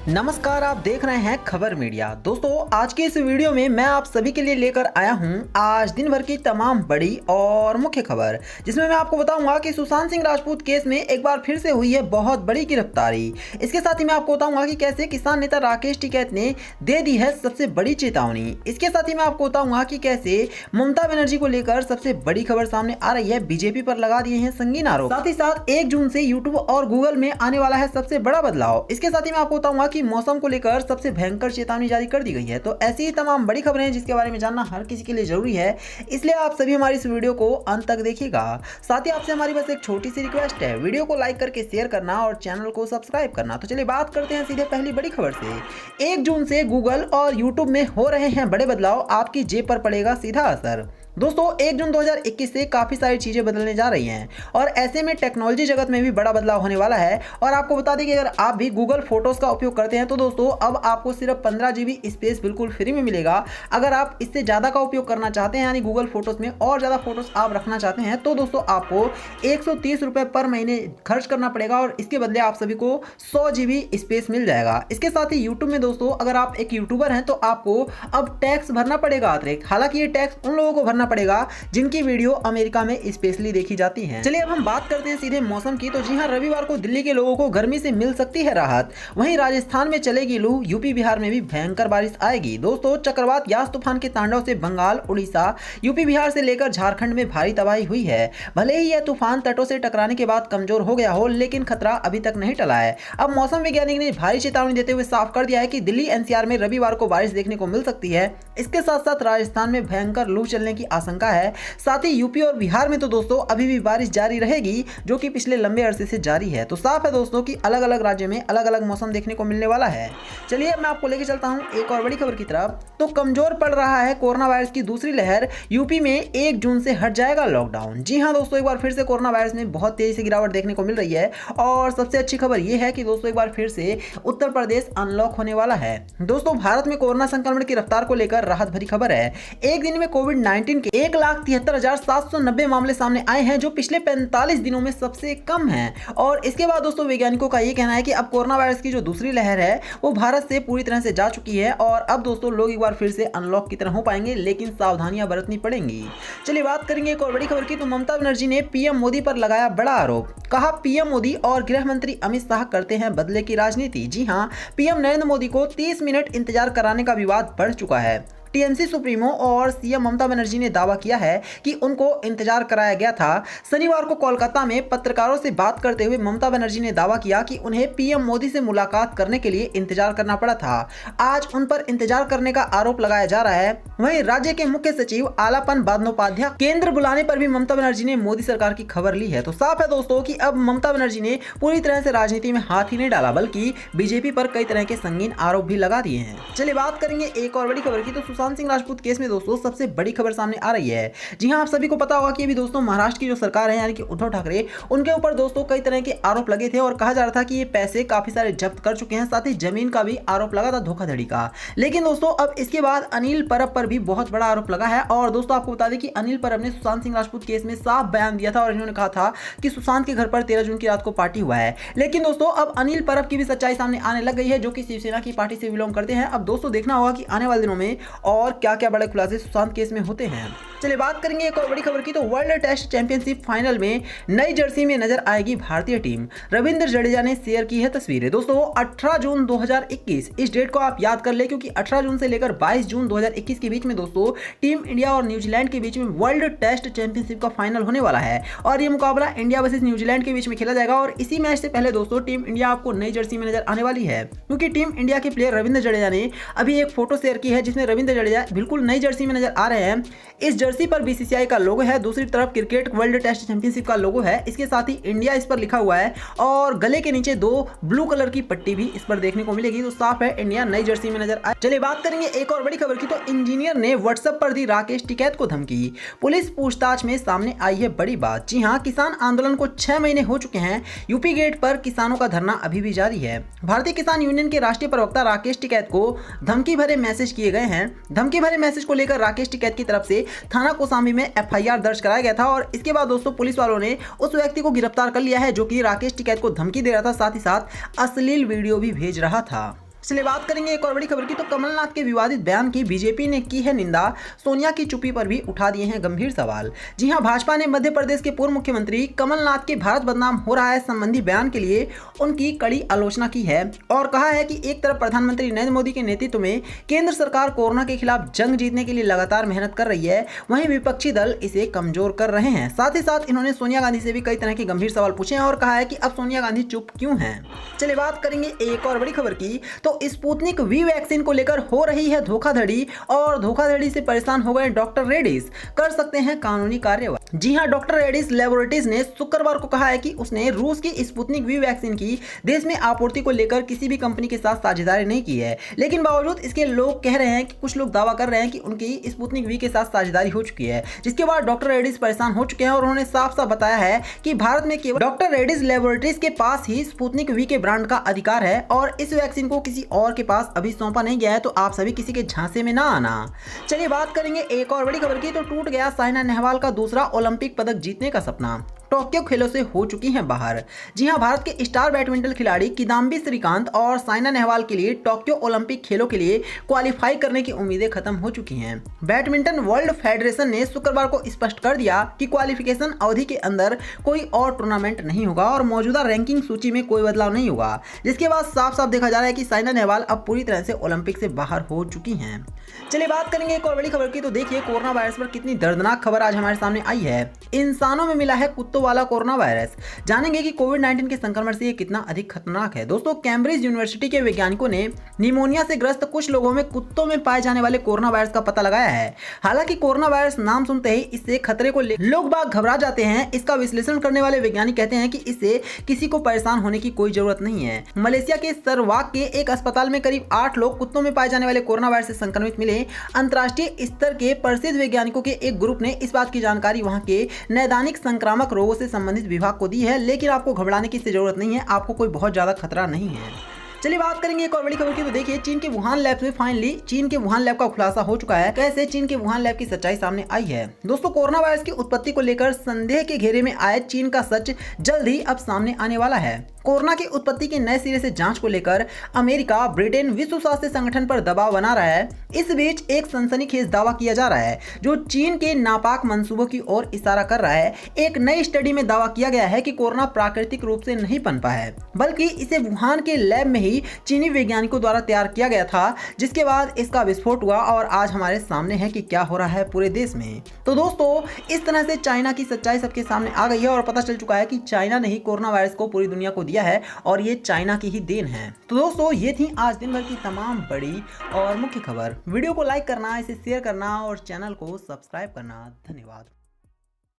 नमस्कार, आप देख रहे हैं खबर मीडिया। दोस्तों, आज के इस वीडियो में मैं आप सभी के लिए लेकर आया हूं आज दिन भर की तमाम बड़ी और मुख्य खबर, जिसमें मैं आपको बताऊंगा कि सुशांत सिंह राजपूत केस में एक बार फिर से हुई है बहुत बड़ी गिरफ्तारी। इसके साथ ही मैं आपको बताऊंगा कि कैसे किसान नेता राकेश टिकैत ने दे दी है सबसे बड़ी चेतावनी। इसके साथ ही मैं आपको बताऊंगा कि कैसे ममता बनर्जी को लेकर सबसे बड़ी खबर सामने आ रही है, बीजेपी पर लगा दिए हैं संगीन आरोप। साथ ही साथ 1 जून से यूट्यूब और गूगल में आने वाला है सबसे बड़ा बदलाव। इसके साथ ही मैं आपको बताऊंगा कि मौसम को लेकर सबसे भयंकर चेतावनी जारी कर दी गई है। तो ऐसी ही तमाम बड़ी खबरें हैं जिसके बारे में जानना हर किसी के लिए जरूरी है, इसलिए आप सभी हमारी इस वीडियो को अंत तक देखिएगा। साथ ही आपसे हमारी बस एक छोटी सी रिक्वेस्ट है, वीडियो को लाइक करके शेयर करना और चैनल को सब्सक्राइब करना। तो चलिए बात करते हैं सीधे पहली बड़ी खबर से। 1 जून से गूगल और यूट्यूब में हो रहे हैं बड़े बदलाव, आपकी जेब पर पड़ेगा सीधा असर। दोस्तों, 1 जून 2021 से काफ़ी सारी चीज़ें बदलने जा रही हैं और ऐसे में टेक्नोलॉजी जगत में भी बड़ा बदलाव होने वाला है। और आपको बता दें कि अगर आप भी गूगल फोटोज़ का उपयोग करते हैं तो दोस्तों अब आपको सिर्फ 15 GB स्पेस बिल्कुल फ्री में मिलेगा। अगर आप इससे ज़्यादा का उपयोग करना चाहते हैं, यानी गूगल फोटोज़ में और ज़्यादा फोटोज़ आप रखना चाहते हैं, तो दोस्तों आपको 130 रुपये पर महीने खर्च करना पड़ेगा और इसके बदले आप सभी को 100 GB स्पेस मिल जाएगा। इसके साथ ही यूट्यूब में दोस्तों अगर आप एक यूट्यूबर हैं तो आपको अब टैक्स भरना पड़ेगा अतिरिक्त। हालांकि ये टैक्स उन लोगों को भरना पड़ेगा जिनकी वीडियो अमेरिका में स्पेशली देखी जाती है। चलिए अब हम बात करते हैं सीधे मौसम की। तो जी हां, रविवार को दिल्ली के लोगों को गर्मी से मिल सकती है राहत। वहीं राजस्थान में चलेगी लू, यूपी बिहार में भी भयंकर बारिश आएगी। दोस्तों, चक्रवात यास तूफान के तांडव से बंगाल, उड़ीसा, यूपी बिहार से लेकर झारखंड में भारी तबाही हुई है। भले ही यह तूफान तटों से टकराने के बाद कमजोर हो गया हो, लेकिन खतरा अभी तक नहीं टला है। अब मौसम वैज्ञानिक ने भारी चेतावनी देते हुए साफ कर दिया है कि दिल्ली एनसीआर में रविवार को बारिश देखने को मिल सकती है। इसके साथ साथ राजस्थान में भयंकर लू चलने की आशंका है। साथ ही यूपी और बिहार में तो दोस्तों अभी भी बारिश जारी रहेगी, जो कि पिछले लंबे अरसे से जारी है। तो साफ है दोस्तों कि अलग अलग राज्यों में अलग अलग मौसम देखने को मिलने वाला है। चलिए मैं आपको लेके चलता हूं एक और बड़ी खबर की तरफ। तो कमजोर पड़ रहा है कोरोना वायरस की दूसरी लहर, यूपी में 1 जून से हट जाएगा लॉकडाउन। जी हां दोस्तों, एक बार फिर से कोरोना वायरस में बहुत तेजी से गिरावट देखने को मिल रही है और सबसे अच्छी खबर यह है कि दोस्तों एक बार फिर से उत्तर प्रदेश अनलॉक होने वाला है। दोस्तों, भारत में कोरोना संक्रमण की रफ्तार को लेकर राहत भरी खबर है। एक दिन में कोविड-19 के 1,73,790 मामले सामने आए हैं, जो पिछले 45 दिनों में सबसे कम हैं। और इसके बाद दोस्तों वैज्ञानिकों का ये कहना है कि अब कोरोना वायरस की जो दूसरी लहर है वो भारत से पूरी तरह से जा चुकी है और अब दोस्तों लोग एक बार फिर से अनलॉक की तरह हो पाएंगे, लेकिन सावधानियां बरतनी पड़ेंगी। चलिए बात करेंगे एक और बड़ी खबर की। तो ममता बनर्जी ने पीएम मोदी पर लगाया बड़ा आरोप। कहा, पीएम मोदी और गृह मंत्री अमित शाह करते हैं बदले की राजनीति। जी हां, पीएम नरेंद्र मोदी को 30 मिनट इंतजार कराने का विवाद बढ़ चुका है। टीएमसी सुप्रीमो और सीएम ममता बनर्जी ने दावा किया है कि उनको इंतजार कराया गया था। शनिवार को कोलकाता में पत्रकारों से बात करते हुए ममता बनर्जी ने दावा किया कि उन्हें पीएम मोदी से मुलाकात करने के लिए इंतजार करना पड़ा था। आज उन पर इंतजार करने का आरोप लगाया जा रहा है। वहीं राज्य के मुख्य सचिव आलापन बंदोपाध्याय केंद्र बुलाने पर भी ममता बनर्जी ने मोदी सरकार की खबर ली है। तो साफ है दोस्तों कि अब ममता बनर्जी ने पूरी तरह से राजनीति में हाथ ही नहीं डाला, बल्कि बीजेपी पर कई तरह के संगीन आरोप भी लगा दिए हैं। चलिए बात करेंगे एक और बड़ी खबर की। तो सुशांत सिंह राजपूत केस में दोस्तों सबसे बड़ी खबर सामने आ रही है। जी हां, आप सभी को पता होगा कि अभी दोस्तों महाराष्ट्र की जो सरकार है, यानी कि उद्धव ठाकरे, उनके ऊपर दोस्तों कई तरह के आरोप लगे थे और कहा जा रहा था कि ये पैसे काफी सारे जब्त कर चुके हैं। साथ ही जमीन का भी आरोप लगा था, धोखाधड़ी का। लेकिन दोस्तों अब इसके बाद अनिल परब पर भी बहुत बड़ा आरोप लगा है। और दोस्तों आपको बता दें कि अनिल परब ने सुशांत सिंह राजपूत केस में साफ बयान दिया था और इन्होंने कहा था कि सुशांत के घर पर 13 जून की रात को पार्टी हुआ है। लेकिन दोस्तों अब अनिल परब की भी सच्चाई सामने आने लग गई है, जो कि शिवसेना की पार्टी से बिलोंग करते हैं। अब दोस्तों देखना होगा कि आने वाले दिनों में और क्या क्या बड़े खुलासे सुशांत केस में होते हैं। चलिए बात करेंगे एक और बड़ी खबर की। तो वर्ल्ड टेस्ट चैंपियनशिप फाइनल में नई जर्सी में नजर आएगी भारतीय टीम। रविंद्र जडेजा ने शेयर की है तस्वीरें। दोस्तों 18 जून 2021, इस डेट को आप याद कर ले, क्योंकि 18 जून से लेकर 22 जून 2021 के बीच में दोस्तों टीम इंडिया और न्यूजीलैंड के बीच में वर्ल्ड टेस्ट चैंपियनशिप का फाइनल होने वाला है। और ये मुकाबला इंडिया वर्सेस न्यूजीलैंड के बीच में खेला जाएगा। और इसी मैच से पहले दोस्तों टीम इंडिया आपको नई जर्सी में नजर आने वाली है, क्योंकि टीम इंडिया के प्लेयर रविंद्र जडेजा ने अभी एक फोटो शेयर की है, जिसमें रविंद्र जडेजा बिल्कुल नई जर्सी में नजर आ रहे हैं। इस जर्सी पर बीसीसीआई का लोगो है, दूसरी तरफ क्रिकेट वर्ल्ड टेस्ट चैंपियनशिप का लोगो है। इसके साथ ही इंडिया इस पर लिखा हुआ है और गले के नीचे 2 ब्लू कलर की पट्टी भी इस पर देखने को मिलेगी। तो साफ है इंडिया नई जर्सी में नजर आए। चलिए बात करेंगे एक और बड़ी खबर की। तो इंजीनियर ने व्हाट्सएप पर दी राकेश टिकैत को धमकी। पुलिस पूछताछ में सामने आई है बड़ी बात। जी हां, किसान आंदोलन को 6 महीने हो चुके हैं। यूपी गेट पर किसानों का धरना अभी भी जारी है। भारतीय किसान यूनियन के राष्ट्रीय प्रवक्ता राकेश टिकैत को धमकी भरे मैसेज किए गए हैं। धमकी भरे मैसेज को लेकर राकेश टिकैत की तरफ से थाना कोसांबी में एफआईआर दर्ज कराया गया था और इसके बाद दोस्तों पुलिस वालों ने उस व्यक्ति को गिरफ्तार कर लिया है, जो कि राकेश टिकैत को धमकी दे रहा था, साथ ही साथ अश्लील वीडियो भी भेज रहा था। चलिए बात करेंगे एक और बड़ी खबर की। तो कमलनाथ के विवादित बयान की बीजेपी ने की है निंदा, सोनिया की चुप्पी पर भी उठा दिए हैं गंभीर सवाल। जी हां, भाजपा ने मध्य प्रदेश के पूर्व मुख्यमंत्री कमलनाथ के भारत बदनाम हो रहा है संबंधी बयान के लिए उनकी कड़ी आलोचना की है और कहा है कि एक तरफ प्रधानमंत्री नरेंद्र मोदी के नेतृत्व में केंद्र सरकार कोरोना के खिलाफ जंग जीतने के लिए लगातार मेहनत कर रही है, वहीं विपक्षी दल इसे कमजोर कर रहे हैं। साथ ही साथ इन्होंने सोनिया गांधी से भी कई तरह के गंभीर सवाल पूछे हैं और कहा है कि अब सोनिया गांधी चुप क्यों हैं। चलिए बात करेंगे एक और बड़ी खबर की। तो स्पुतनिक वी वैक्सीन को लेकर हो रही है धोखाधड़ी और धोखाधड़ी से परेशान हो गए डॉक्टर रेड्डीज, कर सकते हैं कानूनी कार्यवाही। जी हां, डॉक्टर रेड्डीज लैबोरेटरीज ने शुक्रवार को कहा है कि उसने रूस की स्पुतनिक वी वैक्सीन की देश में आपूर्ति को लेकर किसी भी कंपनी के साथ साझेदारी नहीं की है। लेकिन बावजूद इसके लोग कह रहे हैं कि कुछ लोग दावा कर रहे हैं कि उनकी स्पुतनिक वी के साथ साझेदारी हो चुकी है, जिसके बाद डॉक्टर रेड्डीज परेशान हो चुके हैं और उन्होंने साफ साफ बताया है कि भारत में केवल डॉक्टर रेड्डीज लैबोरेटरीज के पास ही स्पुतनिक वी के ब्रांड का अधिकार है और इस वैक्सीन को किसी और के पास अभी सौंपा नहीं गया है, तो आप सभी किसी के झांसे में ना आना। चलिए बात करेंगे एक और बड़ी खबर की। तो टूट गया साइना नेहवाल का दूसरा ओलंपिक पदक जीतने का सपना, टोक्यो खेलों से हो चुकी हैं बाहर। जी हां, भारत के स्टार बैडमिंटन खिलाड़ी किदाम्बी श्रीकांत और साइना नेहवाल के लिए टोक्यो ओलंपिक खेलों के लिए क्वालिफाई करने की उम्मीदें खत्म हो चुकी हैं। बैडमिंटन वर्ल्ड फेडरेशन ने शुक्रवार को स्पष्ट कर दिया कि क्वालिफिकेशन अवधि के अंदर कोई और टूर्नामेंट नहीं होगा और मौजूदा रैंकिंग सूची में कोई बदलाव नहीं होगा, जिसके बाद साफ साफ देखा जा रहा है कि साइना नेहवाल अब पूरी तरह से ओलंपिक से बाहर हो चुकी हैं। चलिए बात करेंगे एक और बड़ी खबर की। तो देखिए कोरोना वायरस पर कितनी दर्दनाक खबर आज हमारे सामने आई है। इंसानों में मिला है कुत्तों वाला कोरोना वायरस। जानेंगे कि कोविड-19 के संक्रमण से ये कितना अधिक खतरनाक है। दोस्तों, कैम्ब्रिज यूनिवर्सिटी के वैज्ञानिकों ने निमोनिया से ग्रस्त कुछ लोगों में कुत्तों में पाए जाने वाले कोरोना वायरस का पता लगाया है। हालांकि कोरोना वायरस नाम सुनते ही इससे खतरे को लोग बाग घबरा जाते हैं। इसका विश्लेषण करने वाले वैज्ञानिक कहते हैं कि इससे किसी को परेशान होने की कोई जरूरत नहीं है। मलेशिया के सरवाक के एक अस्पताल में करीब 8 लोग कुत्तों में पाए जाने वाले कोरोना वायरस से संक्रमित मिले। अंतर्राष्ट्रीय स्तर के प्रसिद्ध वैज्ञानिकों के एक ग्रुप ने इस बात की जानकारी वहां के नैदानिक संक्रामक रोगों से संबंधित विभाग को दी है, लेकिन आपको घबराने की जरूरत नहीं है, आपको कोई बहुत ज्यादा खतरा नहीं है। चलिए बात करेंगे एक और बड़ी खबर की। तो देखिए चीन के वुहान लैब में फाइनली चीन के वुहान लैब का खुलासा हो चुका है। कैसे चीन के वुहान लैब की सच्चाई सामने आई है। दोस्तों, कोरोना वायरस की उत्पत्ति को लेकर संदेह के घेरे में आए चीन का सच जल्द ही अब सामने आने वाला है। कोरोना की उत्पत्ति के नए सिरे से जांच को लेकर अमेरिका, ब्रिटेन विश्व स्वास्थ्य संगठन पर दबाव बना रहा है। इस बीच एक सनसनीखेज दावा किया जा रहा है जो चीन के नापाक मंसूबों की ओर इशारा कर रहा है। एक नई स्टडी में दावा किया गया है कि कोरोना प्राकृतिक रूप से नहीं पनपा है, बल्कि इसे वुहान के लैब में ही चीनी वैज्ञानिकों द्वारा तैयार किया गया था, जिसके बाद इसका विस्फोट हुआ और आज हमारे सामने है कि क्या हो रहा है पूरे देश में। तो दोस्तों, इस तरह से चाइना की सच्चाई सबके सामने आ गई है और पता चल चुका है कि चाइना ने ही कोरोना वायरस को पूरी दुनिया को दिया है और ये चाइना की ही देन है। तो दोस्तों, ये थी आज दिन भर की तमाम बड़ी और मुख्य खबर। वीडियो को लाइक करना, इसे शेयर करना और चैनल को सब्सक्राइब करना। धन्यवाद।